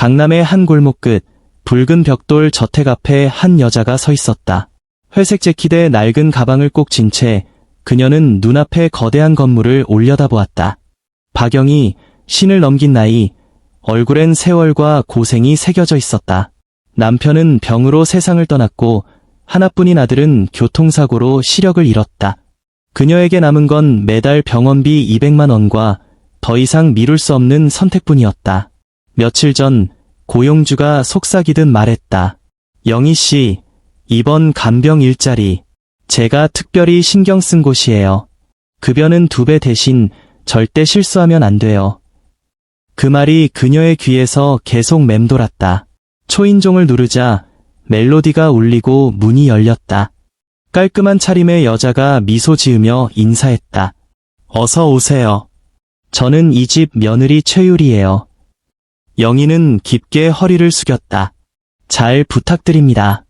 강남의 한 골목 끝, 붉은 벽돌 저택 앞에 한 여자가 서 있었다. 회색 재킷에 낡은 가방을 꼭 쥔 채 그녀는 눈앞에 거대한 건물을 올려다보았다. 박영희, 신을 넘긴 나이, 얼굴엔 세월과 고생이 새겨져 있었다. 남편은 병으로 세상을 떠났고 하나뿐인 아들은 교통사고로 시력을 잃었다. 그녀에게 남은 건 매달 병원비 200만 원과 더 이상 미룰 수 없는 선택뿐이었다. 며칠 전 고용주가 속삭이듯 말했다. 영희 씨, 이번 간병 일자리 제가 특별히 신경 쓴 곳이에요. 급여는 2배 대신 절대 실수하면 안 돼요. 그 말이 그녀의 귀에서 계속 맴돌았다. 초인종을 누르자 멜로디가 울리고 문이 열렸다. 깔끔한 차림의 여자가 미소 지으며 인사했다. 어서 오세요. 저는 이 집 며느리 최유리예요. 영희는 깊게 허리를 숙였다. 잘 부탁드립니다.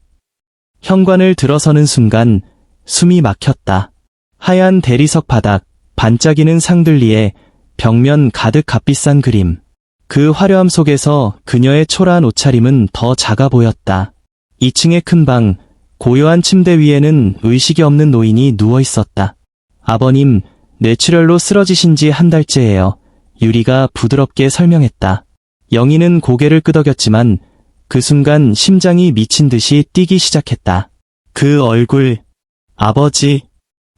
현관을 들어서는 순간 숨이 막혔다. 하얀 대리석 바닥, 반짝이는 상들리에 벽면 가득 값비싼 그림. 그 화려함 속에서 그녀의 초라한 옷차림은 더 작아 보였다. 2층의 큰 방, 고요한 침대 위에는 의식이 없는 노인이 누워 있었다. 아버님, 뇌출혈로 쓰러지신 지 한 달째예요. 유리가 부드럽게 설명했다. 영희는 고개를 끄덕였지만 그 순간 심장이 미친 듯이 뛰기 시작했다. 그 얼굴, 아버지.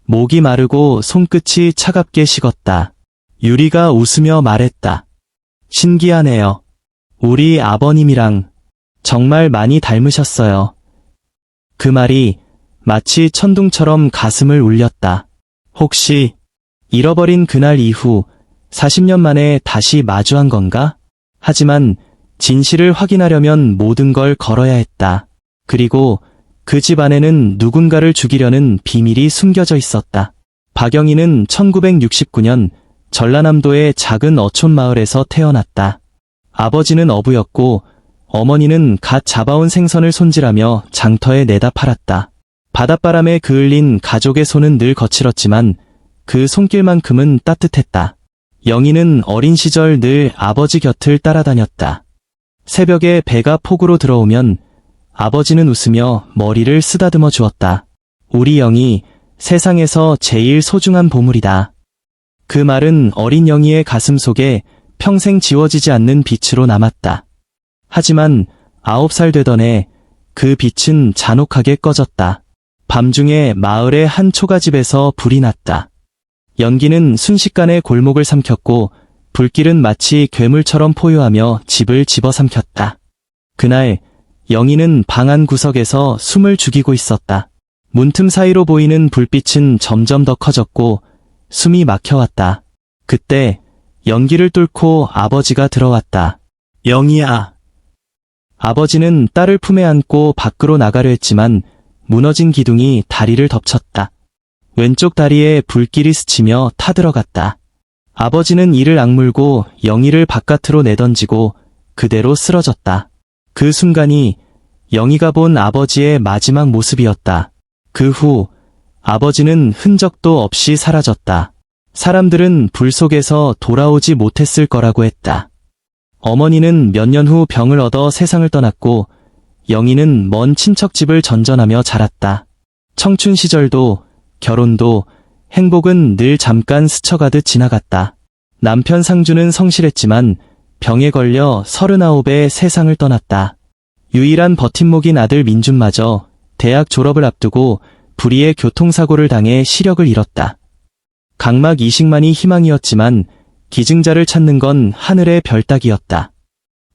목이 마르고 손끝이 차갑게 식었다. 유리가 웃으며 말했다. 신기하네요. 우리 아버님이랑 정말 많이 닮으셨어요. 그 말이 마치 천둥처럼 가슴을 울렸다. 혹시 잃어버린 그날 이후 40년 만에 다시 마주한 건가? 하지만 진실을 확인하려면 모든 걸 걸어야 했다. 그리고 그 집 안에는 누군가를 죽이려는 비밀이 숨겨져 있었다. 박영희는 1969년 전라남도의 작은 어촌 마을에서 태어났다. 아버지는 어부였고 어머니는 갓 잡아온 생선을 손질하며 장터에 내다 팔았다. 바닷바람에 그을린 가족의 손은 늘 거칠었지만 그 손길만큼은 따뜻했다. 영희는 어린 시절 늘 아버지 곁을 따라다녔다. 새벽에 배가 폭우로 들어오면 아버지는 웃으며 머리를 쓰다듬어 주었다. 우리 영희, 세상에서 제일 소중한 보물이다. 그 말은 어린 영희의 가슴 속에 평생 지워지지 않는 빛으로 남았다. 하지만 9살 되던 해 그 빛은 잔혹하게 꺼졌다. 밤중에 마을의 한 초가집에서 불이 났다. 연기는 순식간에 골목을 삼켰고 불길은 마치 괴물처럼 포효하며 집을 집어삼켰다. 그날 영희는 방 안 구석에서 숨을 죽이고 있었다. 문틈 사이로 보이는 불빛은 점점 더 커졌고 숨이 막혀왔다. 그때 연기를 뚫고 아버지가 들어왔다. 영희야. 아버지는 딸을 품에 안고 밖으로 나가려 했지만 무너진 기둥이 다리를 덮쳤다. 왼쪽 다리에 불길이 스치며 타들어갔다. 아버지는 이를 악물고 영희를 바깥으로 내던지고 그대로 쓰러졌다. 그 순간이 영희가 본 아버지의 마지막 모습이었다. 그 후 아버지는 흔적도 없이 사라졌다. 사람들은 불 속에서 돌아오지 못했을 거라고 했다. 어머니는 몇 년 후 병을 얻어 세상을 떠났고 영희는 먼 친척집을 전전하며 자랐다. 청춘 시절도 결혼도 행복은 늘 잠깐 스쳐가듯 지나갔다. 남편 상주는 성실했지만 병에 걸려 39에 세상을 떠났다. 유일한 버팀목인 아들 민준마저 대학 졸업을 앞두고 불의의 교통사고를 당해 시력을 잃었다. 각막 이식만이 희망이었지만 기증자를 찾는 건 하늘의 별 따기였다.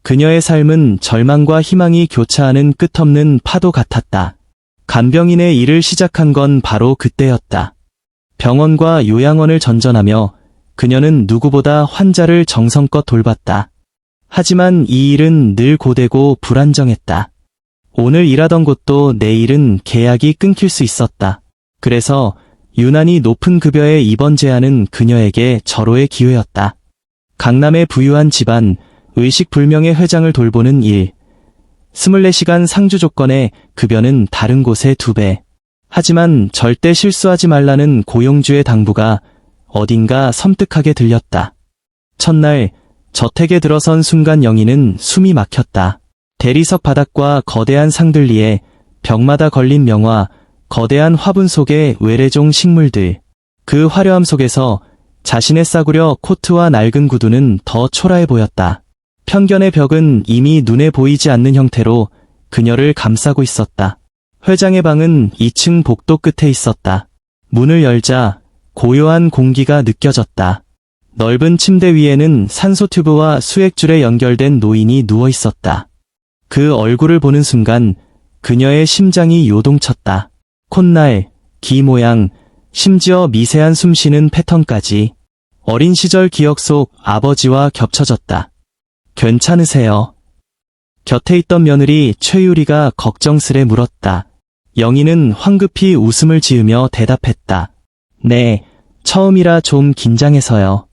그녀의 삶은 절망과 희망이 교차하는 끝없는 파도 같았다. 간병인의 일을 시작한 건 바로 그때였다. 병원과 요양원을 전전하며 그녀는 누구보다 환자를 정성껏 돌봤다. 하지만 이 일은 늘 고되고 불안정했다. 오늘 일하던 곳도 내일은 계약이 끊길 수 있었다. 그래서 유난히 높은 급여의 입원 제한은 그녀에게 절호의 기회였다. 강남의 부유한 집안, 의식불명의 회장을 돌보는 일. 24시간 상주 조건에 급여는 다른 곳의 2배. 하지만 절대 실수하지 말라는 고용주의 당부가 어딘가 섬뜩하게 들렸다. 첫날 저택에 들어선 순간 영희는 숨이 막혔다. 대리석 바닥과 거대한 상들리에 벽마다 걸린 명화, 거대한 화분 속의 외래종 식물들. 그 화려함 속에서 자신의 싸구려 코트와 낡은 구두는 더 초라해 보였다. 편견의 벽은 이미 눈에 보이지 않는 형태로 그녀를 감싸고 있었다. 회장의 방은 2층 복도 끝에 있었다. 문을 열자 고요한 공기가 느껴졌다. 넓은 침대 위에는 산소 튜브와 수액줄에 연결된 노인이 누워 있었다. 그 얼굴을 보는 순간 그녀의 심장이 요동쳤다. 콧날, 귀 모양, 심지어 미세한 숨쉬는 패턴까지 어린 시절 기억 속 아버지와 겹쳐졌다. 괜찮으세요? 곁에 있던 며느리 최유리가 걱정스레 물었다. 영희는 황급히 웃음을 지으며 대답했다. 네, 처음이라 좀 긴장해서요.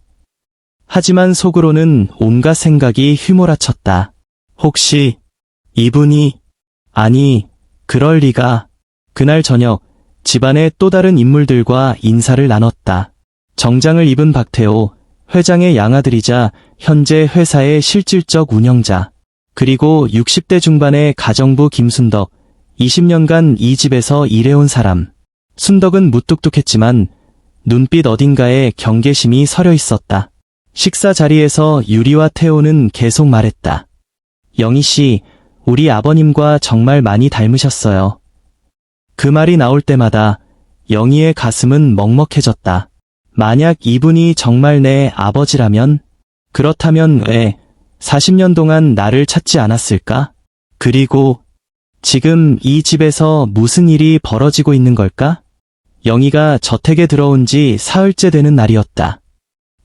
하지만 속으로는 온갖 생각이 휘몰아쳤다. 혹시 이분이... 아니, 그럴 리가. 그날 저녁 집안의 또 다른 인물들과 인사를 나눴다. 정장을 입은 박태호, 회장의 양아들이자 현재 회사의 실질적 운영자, 그리고 60대 중반의 가정부 김순덕, 20년간 이 집에서 일해온 사람. 순덕은 무뚝뚝했지만 눈빛 어딘가에 경계심이 서려 있었다. 식사 자리에서 유리와 태호는 계속 말했다. 영희 씨, 우리 아버님과 정말 많이 닮으셨어요. 그 말이 나올 때마다 영희의 가슴은 먹먹해졌다. 만약 이분이 정말 내 아버지라면? 그렇다면 왜 40년 동안 나를 찾지 않았을까? 그리고 지금 이 집에서 무슨 일이 벌어지고 있는 걸까? 영희가 저택에 들어온 지 사흘째 되는 날이었다.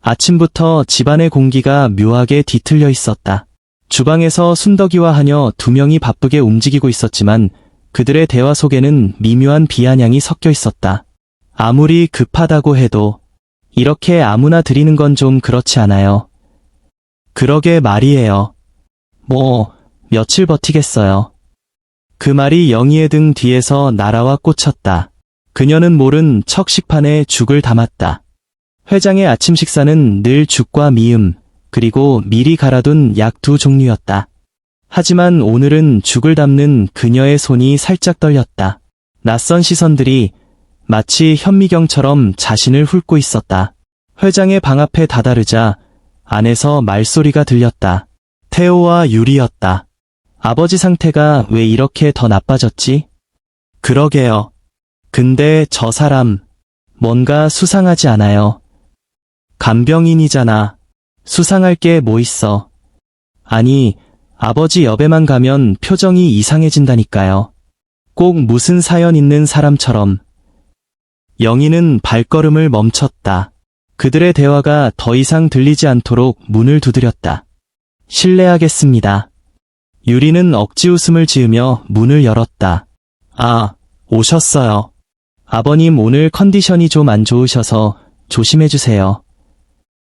아침부터 집안의 공기가 묘하게 뒤틀려 있었다. 주방에서 순덕이와 하녀 두 명이 바쁘게 움직이고 있었지만 그들의 대화 속에는 미묘한 비아냥이 섞여 있었다. 아무리 급하다고 해도 이렇게 아무나 드리는 건 좀 그렇지 않아요. 그러게 말이에요. 뭐 며칠 버티겠어요. 그 말이 영희의 등 뒤에서 날아와 꽂혔다. 그녀는 모른 척 식판에 죽을 담았다. 회장의 아침 식사는 늘 죽과 미음, 그리고 미리 갈아둔 약 2종류였다. 하지만 오늘은 죽을 담는 그녀의 손이 살짝 떨렸다. 낯선 시선들이 마치 현미경처럼 자신을 훑고 있었다. 회장의 방 앞에 다다르자 안에서 말소리가 들렸다. 태호와 유리였다. 아버지 상태가 왜 이렇게 더 나빠졌지? 그러게요. 근데 저 사람 뭔가 수상하지 않아요. 간병인이잖아. 수상할 게 뭐 있어. 아니, 아버지 옆에만 가면 표정이 이상해진다니까요. 꼭 무슨 사연 있는 사람처럼. 영희는 발걸음을 멈췄다. 그들의 대화가 더 이상 들리지 않도록 문을 두드렸다. 실례하겠습니다. 유리는 억지 웃음을 지으며 문을 열었다. 아, 오셨어요. 아버님 오늘 컨디션이 좀 안 좋으셔서 조심해주세요.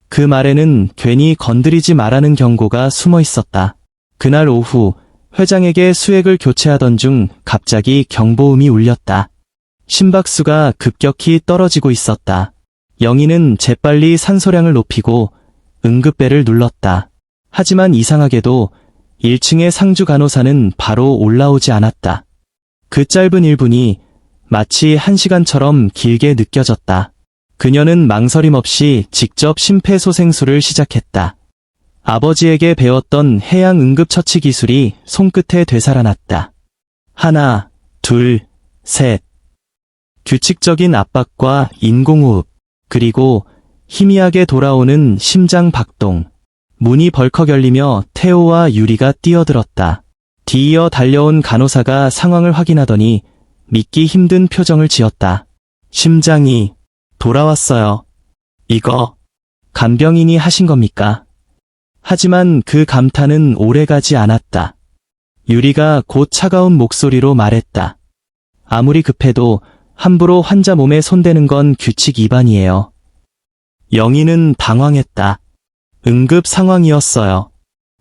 그 말에는 괜히 건드리지 말라는 경고가 숨어 있었다. 그날 오후 회장에게 수액을 교체하던 중 갑자기 경보음이 울렸다. 심박수가 급격히 떨어지고 있었다. 영희는 재빨리 산소량을 높이고 응급벨을 눌렀다. 하지만 이상하게도 1층의 상주 간호사는 바로 올라오지 않았다. 그 짧은 1분이 마치 1시간처럼 길게 느껴졌다. 그녀는 망설임 없이 직접 심폐소생술을 시작했다. 아버지에게 배웠던 해양 응급처치 기술이 손끝에 되살아났다. 하나, 둘, 셋. 규칙적인 압박과 인공호흡, 그리고 희미하게 돌아오는 심장 박동. 문이 벌컥 열리며 태호와 유리가 뛰어들었다. 뒤이어 달려온 간호사가 상황을 확인하더니 믿기 힘든 표정을 지었다. 심장이 돌아왔어요. 이거 간병인이 하신 겁니까? 하지만 그 감탄은 오래가지 않았다. 유리가 곧 차가운 목소리로 말했다. 아무리 급해도 함부로 환자 몸에 손대는 건 규칙 위반이에요. 영희는 당황했다. 응급 상황이었어요.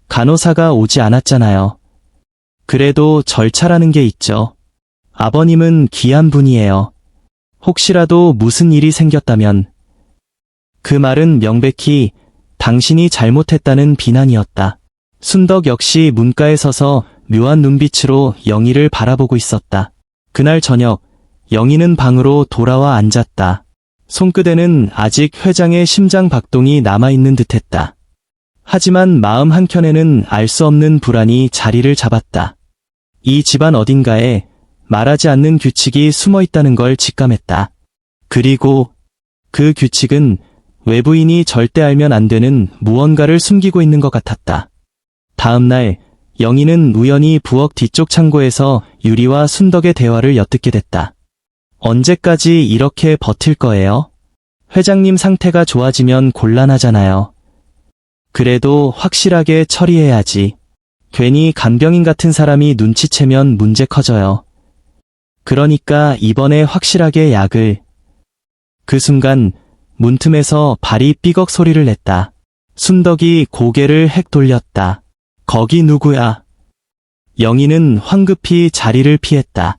간호사가 오지 않았잖아요. 그래도 절차라는 게 있죠. 아버님은 귀한 분이에요. 혹시라도 무슨 일이 생겼다면. 그 말은 명백히 당신이 잘못했다는 비난이었다. 순덕 역시 문가에 서서 묘한 눈빛으로 영희를 바라보고 있었다. 그날 저녁, 영희는 방으로 돌아와 앉았다. 손끝에는 아직 회장의 심장 박동이 남아있는 듯했다. 하지만 마음 한켠에는 알 수 없는 불안이 자리를 잡았다. 이 집안 어딘가에 말하지 않는 규칙이 숨어 있다는 걸 직감했다. 그리고 그 규칙은 외부인이 절대 알면 안 되는 무언가를 숨기고 있는 것 같았다. 다음 날, 영희는 우연히 부엌 뒤쪽 창고에서 유리와 순덕의 대화를 엿듣게 됐다. 언제까지 이렇게 버틸 거예요? 회장님 상태가 좋아지면 곤란하잖아요. 그래도 확실하게 처리해야지. 괜히 간병인 같은 사람이 눈치채면 문제 커져요. 그러니까 이번에 확실하게 약을. 그 순간 문틈에서 발이 삐걱 소리를 냈다. 순덕이 고개를 헥 돌렸다. 거기 누구야? 영희는 황급히 자리를 피했다.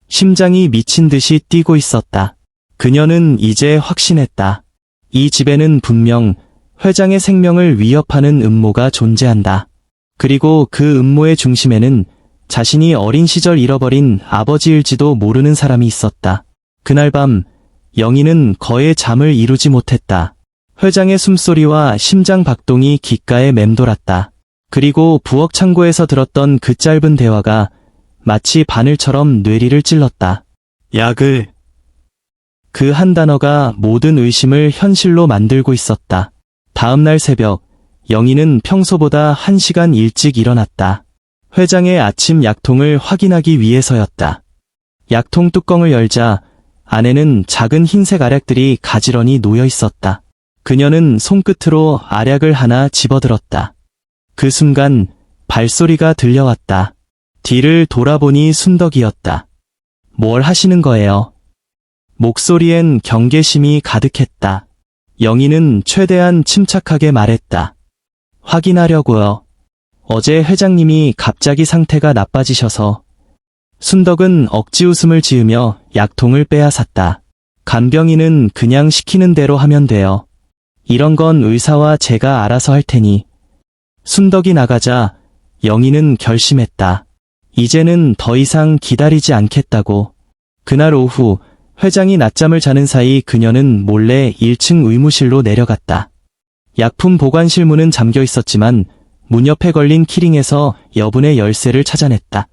심장이 미친 듯이 뛰고 있었다. 그녀는 이제 확신했다. 이 집에는 분명 회장의 생명을 위협하는 음모가 존재한다. 그리고 그 음모의 중심에는 자신이 어린 시절 잃어버린 아버지일지도 모르는 사람이 있었다. 그날 밤, 영희는 거의 잠을 이루지 못했다. 회장의 숨소리와 심장 박동이 귓가에 맴돌았다. 그리고 부엌 창고에서 들었던 그 짧은 대화가 마치 바늘처럼 뇌리를 찔렀다. 약을. 그 한 단어가 모든 의심을 현실로 만들고 있었다. 다음 날 새벽, 영희는 평소보다 1시간 일찍 일어났다. 회장의 아침 약통을 확인하기 위해서였다. 약통 뚜껑을 열자 안에는 작은 흰색 알약들이 가지런히 놓여 있었다. 그녀는 손끝으로 알약을 하나 집어들었다. 그 순간 발소리가 들려왔다. 뒤를 돌아보니 순덕이었다. 뭘 하시는 거예요? 목소리엔 경계심이 가득했다. 영희는 최대한 침착하게 말했다. 확인하려고요. 어제 회장님이 갑자기 상태가 나빠지셔서. 순덕은 억지 웃음을 지으며 약통을 빼앗았다. 간병인은 그냥 시키는 대로 하면 돼요. 이런 건 의사와 제가 알아서 할 테니. 순덕이 나가자 영희는 결심했다. 이제는 더 이상 기다리지 않겠다고. 그날 오후 회장이 낮잠을 자는 사이 그녀는 몰래 1층 의무실로 내려갔다. 약품 보관실 문은 잠겨 있었지만 문 옆에 걸린 키링에서 여분의 열쇠를 찾아냈다.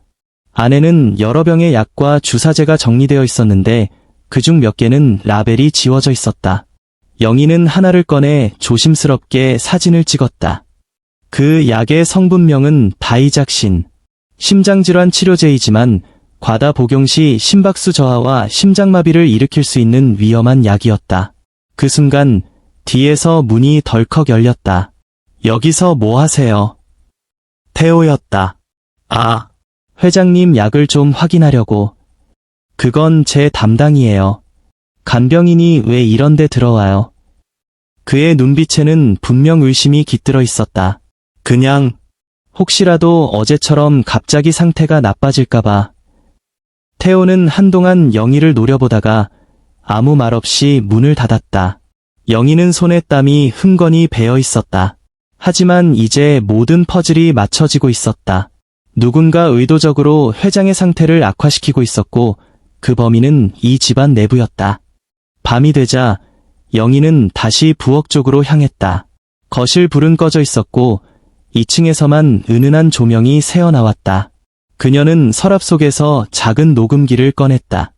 안에는 여러 병의 약과 주사제가 정리되어 있었는데 그중 몇 개는 라벨이 지워져 있었다. 영희는 하나를 꺼내 조심스럽게 사진을 찍었다. 그 약의 성분명은 다이작신. 심장질환 치료제이지만 과다 복용 시 심박수 저하와 심장마비를 일으킬 수 있는 위험한 약이었다. 그 순간 뒤에서 문이 덜컥 열렸다. 여기서 뭐 하세요? 태호였다. 아, 회장님 약을 좀 확인하려고. 그건 제 담당이에요. 간병인이 왜 이런 데 들어와요? 그의 눈빛에는 분명 의심이 깃들어 있었다. 그냥 혹시라도 어제처럼 갑자기 상태가 나빠질까봐. 태호는 한동안 영희를 노려보다가 아무 말 없이 문을 닫았다. 영희는 손에 땀이 흥건히 배어 있었다. 하지만 이제 모든 퍼즐이 맞춰지고 있었다. 누군가 의도적으로 회장의 상태를 악화시키고 있었고 그 범인은 이 집안 내부였다. 밤이 되자 영희는 다시 부엌 쪽으로 향했다. 거실 불은 꺼져 있었고 2층에서만 은은한 조명이 새어나왔다. 그녀는 서랍 속에서 작은 녹음기를 꺼냈다.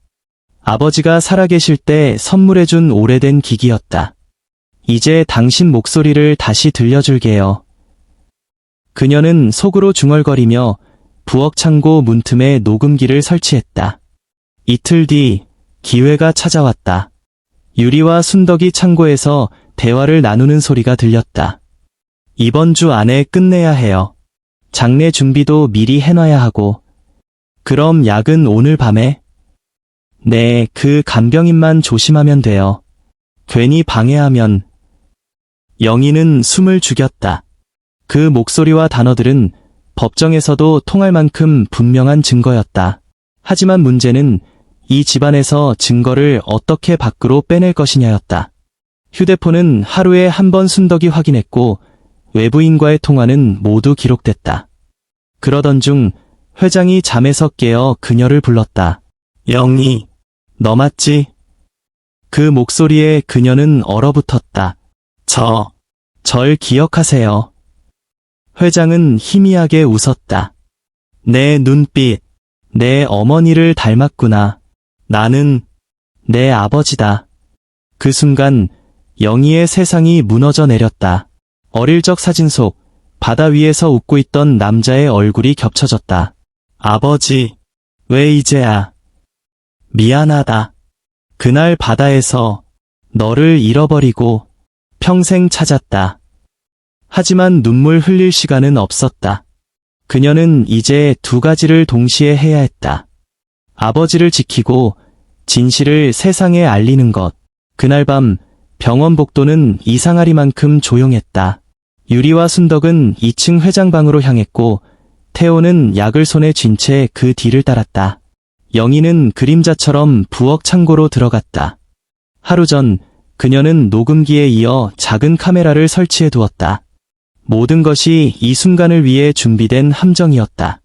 아버지가 살아계실 때 선물해준 오래된 기기였다. 이제 당신 목소리를 다시 들려줄게요. 그녀는 속으로 중얼거리며 부엌 창고 문틈에 녹음기를 설치했다. 이틀 뒤 기회가 찾아왔다. 유리와 순덕이 창고에서 대화를 나누는 소리가 들렸다. 이번 주 안에 끝내야 해요. 장례 준비도 미리 해놔야 하고. 그럼 약은 오늘 밤에? 네, 그 간병인만 조심하면 돼요. 괜히 방해하면. 영희는 숨을 죽였다. 그 목소리와 단어들은 법정에서도 통할 만큼 분명한 증거였다. 하지만 문제는 이 집안에서 증거를 어떻게 밖으로 빼낼 것이냐였다. 휴대폰은 하루에 한 번 순덕이 확인했고 외부인과의 통화는 모두 기록됐다. 그러던 중 회장이 잠에서 깨어 그녀를 불렀다. 영희, 너 맞지? 그 목소리에 그녀는 얼어붙었다. 절 기억하세요. 회장은 희미하게 웃었다. 내 눈빛, 내 어머니를 닮았구나. 나는 내 아버지다. 그 순간 영희의 세상이 무너져 내렸다. 어릴 적 사진 속 바다 위에서 웃고 있던 남자의 얼굴이 겹쳐졌다. 아버지, 왜 이제야? 미안하다. 그날 바다에서 너를 잃어버리고 평생 찾았다. 하지만 눈물 흘릴 시간은 없었다. 그녀는 이제 두 가지를 동시에 해야 했다. 아버지를 지키고 진실을 세상에 알리는 것. 그날 밤 병원 복도는 이상하리만큼 조용했다. 유리와 순덕은 2층 회장방으로 향했고 태호는 약을 손에 쥔 채 그 뒤를 따랐다. 영희는 그림자처럼 부엌 창고로 들어갔다. 하루 전 그녀는 녹음기에 이어 작은 카메라를 설치해 두었다. 모든 것이 이 순간을 위해 준비된 함정이었다.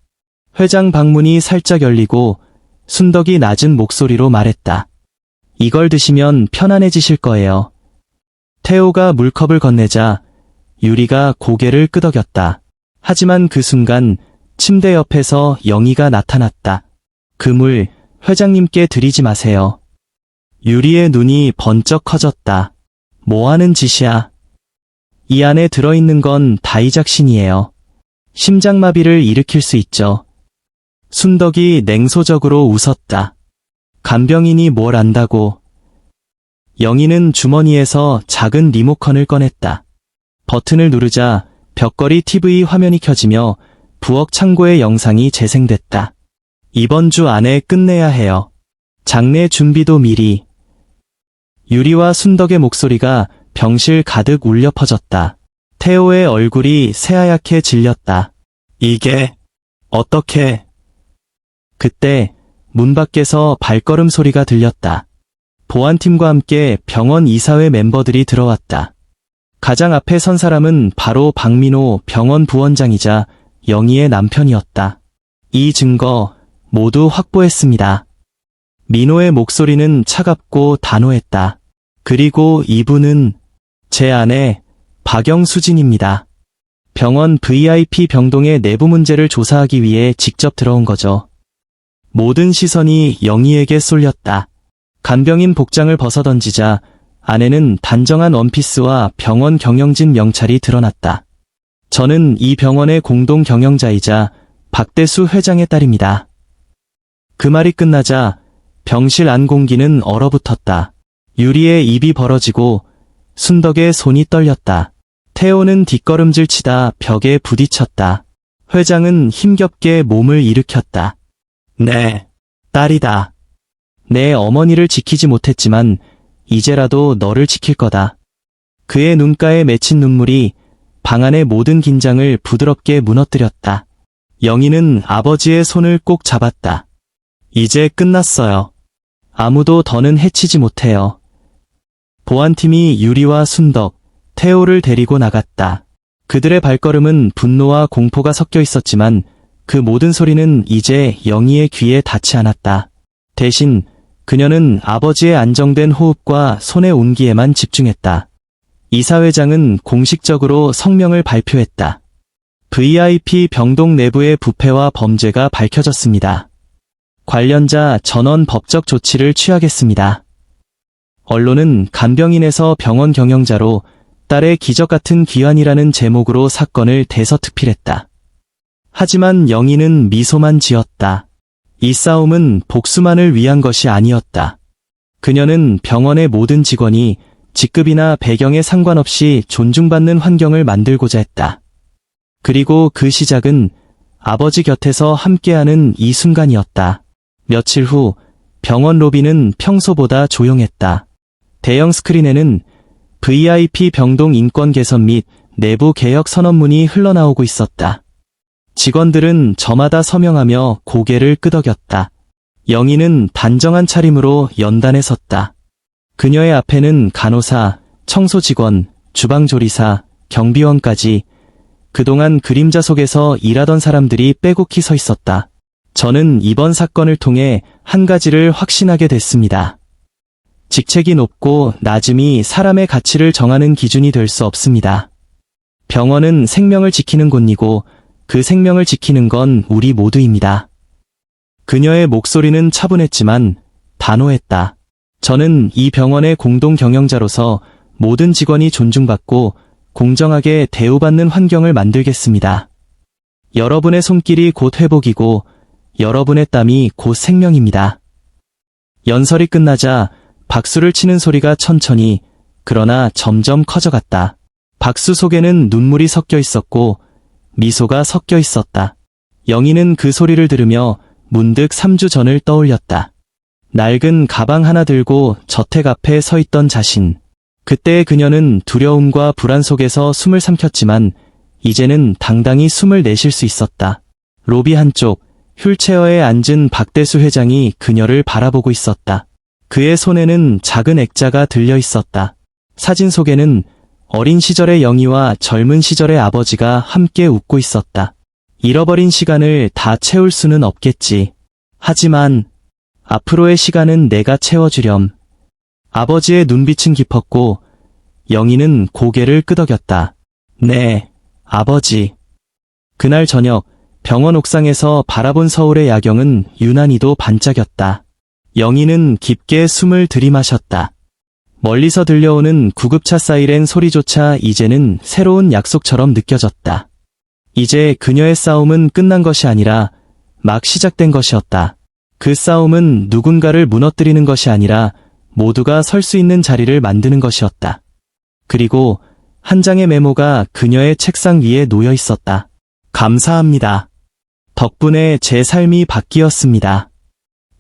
회장 방문이 살짝 열리고 순덕이 낮은 목소리로 말했다. 이걸 드시면 편안해지실 거예요. 태호가 물컵을 건네자 유리가 고개를 끄덕였다. 하지만 그 순간 침대 옆에서 영희가 나타났다. 그 물 회장님께 드리지 마세요. 유리의 눈이 번쩍 커졌다. 뭐 하는 짓이야? 이 안에 들어있는 건 다이작신이에요. 심장마비를 일으킬 수 있죠. 순덕이 냉소적으로 웃었다. 간병인이 뭘 안다고. 영희는 주머니에서 작은 리모컨을 꺼냈다. 버튼을 누르자 벽걸이 TV 화면이 켜지며 부엌 창고의 영상이 재생됐다. 이번 주 안에 끝내야 해요. 장례 준비도 미리. 유리와 순덕의 목소리가 병실 가득 울려 퍼졌다. 태호의 얼굴이 새하얗게 질렸다. 이게 어떻게? 그때 문 밖에서 발걸음 소리가 들렸다. 보안팀과 함께 병원 이사회 멤버들이 들어왔다. 가장 앞에 선 사람은 바로 박민호 병원 부원장이자 영희의 남편이었다. 이 증거 모두 확보했습니다. 민호의 목소리는 차갑고 단호했다. 그리고 이분은 제 아내 박영수진입니다. 병원 VIP 병동의 내부 문제를 조사하기 위해 직접 들어온 거죠. 모든 시선이 영희에게 쏠렸다. 간병인 복장을 벗어던지자 아내는 단정한 원피스와 병원 경영진 명찰이 드러났다. 저는 이 병원의 공동 경영자이자 박대수 회장의 딸입니다. 그 말이 끝나자 병실 안 공기는 얼어붙었다. 유리의 입이 벌어지고 순덕의 손이 떨렸다. 태호는 뒷걸음질 치다 벽에 부딪혔다. 회장은 힘겹게 몸을 일으켰다. 네, 딸이다. 내 어머니를 지키지 못했지만 이제라도 너를 지킬 거다. 그의 눈가에 맺힌 눈물이 방 안의 모든 긴장을 부드럽게 무너뜨렸다. 영희는 아버지의 손을 꼭 잡았다. 이제 끝났어요. 아무도 더는 해치지 못해요. 보안팀이 유리와 순덕, 태호를 데리고 나갔다. 그들의 발걸음은 분노와 공포가 섞여 있었지만 그 모든 소리는 이제 영희의 귀에 닿지 않았다. 대신 그녀는 아버지의 안정된 호흡과 손의 온기에만 집중했다. 이사회장은 공식적으로 성명을 발표했다. VIP 병동 내부의 부패와 범죄가 밝혀졌습니다. 관련자 전원 법적 조치를 취하겠습니다. 언론은 간병인에서 병원 경영자로 딸의 기적 같은 귀환이라는 제목으로 사건을 대서특필했다. 하지만 영희는 미소만 지었다. 이 싸움은 복수만을 위한 것이 아니었다. 그녀는 병원의 모든 직원이 직급이나 배경에 상관없이 존중받는 환경을 만들고자 했다. 그리고 그 시작은 아버지 곁에서 함께하는 이 순간이었다. 며칠 후 병원 로비는 평소보다 조용했다. 대형 스크린에는 VIP 병동 인권 개선 및 내부 개혁 선언문이 흘러나오고 있었다. 직원들은 저마다 서명하며 고개를 끄덕였다. 영희는 단정한 차림으로 연단에 섰다. 그녀의 앞에는 간호사, 청소 직원, 주방 조리사, 경비원까지 그동안 그림자 속에서 일하던 사람들이 빼곡히 서 있었다. 저는 이번 사건을 통해 한 가지를 확신하게 됐습니다. 직책이 높고 낮음이 사람의 가치를 정하는 기준이 될 수 없습니다. 병원은 생명을 지키는 곳이고 그 생명을 지키는 건 우리 모두입니다. 그녀의 목소리는 차분했지만 단호했다. 저는 이 병원의 공동 경영자로서 모든 직원이 존중받고 공정하게 대우받는 환경을 만들겠습니다. 여러분의 손길이 곧 회복이고 여러분의 땀이 곧 생명입니다. 연설이 끝나자 박수를 치는 소리가 천천히 그러나 점점 커져갔다. 박수 속에는 눈물이 섞여 있었고 미소가 섞여 있었다. 영희는 그 소리를 들으며 문득 3주 전을 떠올렸다. 낡은 가방 하나 들고 저택 앞에 서 있던 자신. 그때 그녀는 두려움과 불안 속에서 숨을 삼켰지만 이제는 당당히 숨을 내쉴 수 있었다. 로비 한쪽 휠체어에 앉은 박대수 회장이 그녀를 바라보고 있었다. 그의 손에는 작은 액자가 들려 있었다. 사진 속에는 어린 시절의 영희와 젊은 시절의 아버지가 함께 웃고 있었다. 잃어버린 시간을 다 채울 수는 없겠지. 하지만 앞으로의 시간은 내가 채워주렴. 아버지의 눈빛은 깊었고 영희는 고개를 끄덕였다. 네, 아버지. 그날 저녁 병원 옥상에서 바라본 서울의 야경은 유난히도 반짝였다. 영희는 깊게 숨을 들이마셨다. 멀리서 들려오는 구급차 사이렌 소리조차 이제는 새로운 약속처럼 느껴졌다. 이제 그녀의 싸움은 끝난 것이 아니라 막 시작된 것이었다. 그 싸움은 누군가를 무너뜨리는 것이 아니라 모두가 설 수 있는 자리를 만드는 것이었다. 그리고 한 장의 메모가 그녀의 책상 위에 놓여 있었다. 감사합니다. 덕분에 제 삶이 바뀌었습니다.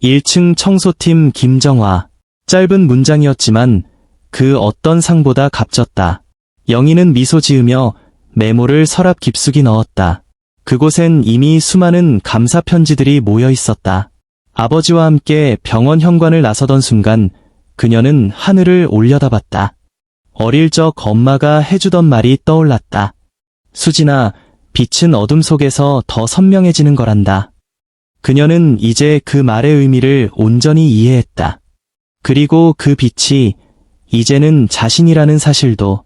1층 청소팀 김정화. 짧은 문장이었지만 그 어떤 상보다 값졌다. 영희는 미소 지으며 메모를 서랍 깊숙이 넣었다. 그곳엔 이미 수많은 감사 편지들이 모여 있었다. 아버지와 함께 병원 현관을 나서던 순간 그녀는 하늘을 올려다봤다. 어릴 적 엄마가 해주던 말이 떠올랐다. 수진아, 빛은 어둠 속에서 더 선명해지는 거란다. 그녀는 이제 그 말의 의미를 온전히 이해했다. 그리고 그 빛이 이제는 자신이라는 사실도